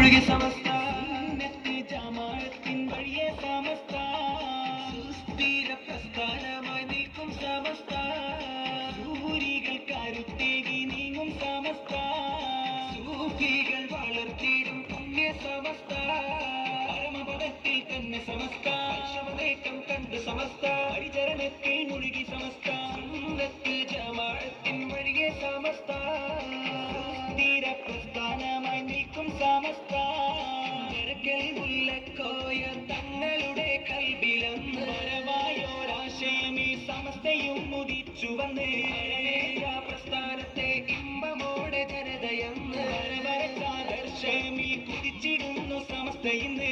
മുഴുകി സമസ്ത ജമാഅത്തിൻ വഴിയെ സമസ്ത സുസ്ഥിര പ്രസ്ഥാനമായി നിൽക്കും സമസ്ത സൂരികൾ കരുത്തേകി നീങ്ങും സമസ്ത സൂഫികൾ വളർത്തിയിടും പുണ്യ സമസ്ത പരമപദത്തിൽ തന്നെ സമസ്ത ശവനേറ്റം കണ്ട് സമസ്ത ഹരിചരണത്തിൽ മുഴുകി സമസ്ത സുന്നത്ത് ജമാഅത്തിൻ വഴിയെ സമസ്ത സുസ്ഥിര പ്രസ്ഥാനമായി നിൽക്കും സമസ്ത മുല്ലക്കോയ തങ്ങളുടെ കൽബിലൊന്ന് വരവായോരാശയം ഈ സമസ്തയും മുദിച്ചു വന്ന് പ്രസ്ഥാനത്തെ ഇമ്പമോടെ ജനതയെന്ന് വരവരച്ചാദർശമി കുതിച്ചിടുന്നു സമസ്തയിന്ന്